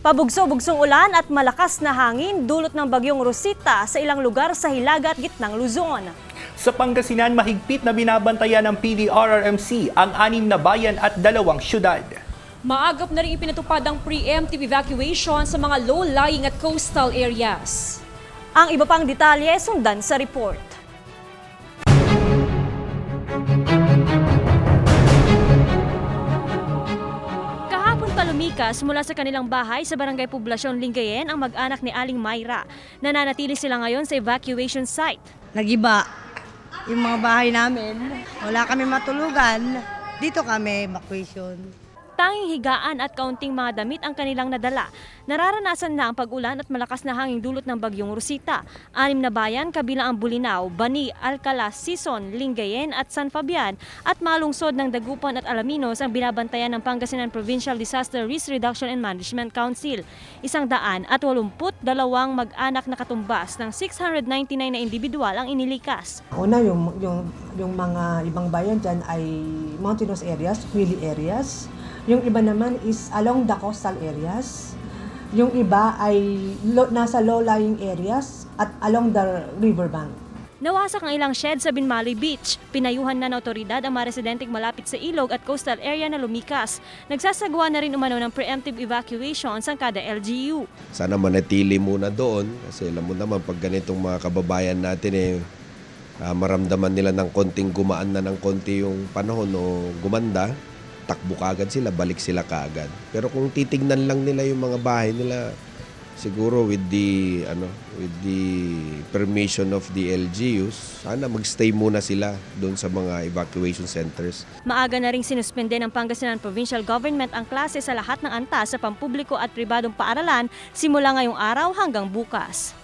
Pabugso-bugsong ulan at malakas na hangin dulot ng bagyong Rosita sa ilang lugar sa Hilaga at Gitnang Luzon. Sa Pangasinan, mahigpit na binabantayan ng PDRRMC ang 6 na bayan at 2 syudad. Maagap na rin ipinatupad ang preemptive evacuation sa mga low-lying at coastal areas. Ang iba pang detalye sundan sa report. Lumikas mula sa kanilang bahay sa Barangay Poblasyon Lingayen ang mag-anak ni Aling Mayra. Nananatili sila ngayon sa evacuation site. Nagiba yung mga bahay namin. Wala kami matulugan. Dito kami, evacuation. Tanging higaan at kaunting mga damit ang kanilang nadala. Nararanasan na ang pag-ulan at malakas na hanging dulot ng bagyong Rosita. 6 na bayan kabilang ang Bulinaw, Bani, Alcala, Sison, Lingayen at San Fabian at malungsod ng Dagupan at Alaminos ang binabantayan ng Pangasinan Provincial Disaster Risk Reduction and Management Council. 182 mag-anak na katumbas ng 699 na individual ang inilikas. Una, yung mga ibang bayan dyan ay mountainous areas, hilly areas. Yung iba naman is along the coastal areas. Yung iba ay nasa low-lying areas at along the riverbank. Nawasak ang ilang shed sa Binmaloy Beach. Pinayuhan na ng otoridad ang mga residenteng malapit sa ilog at coastal area na lumikas. Nagsasagawa na rin umano ng preemptive evacuation sa kada LGU. Sana manatili muna doon kasi alam mo naman pag ganitong mga kababayan natin maramdaman nila ng konting gumaan na ng konti yung panahon o gumanda. Takbo kaagad sila, balik sila kaagad. Pero kung titignan lang nila yung mga bahay nila, siguro with the permission of the LGUs, sana magstay muna sila doon sa mga evacuation centers. Maaga na ring sinuspende ng Pangasinan Provincial Government ang klase sa lahat ng antas sa pampubliko at pribadong paaralan simula ngayong araw hanggang bukas.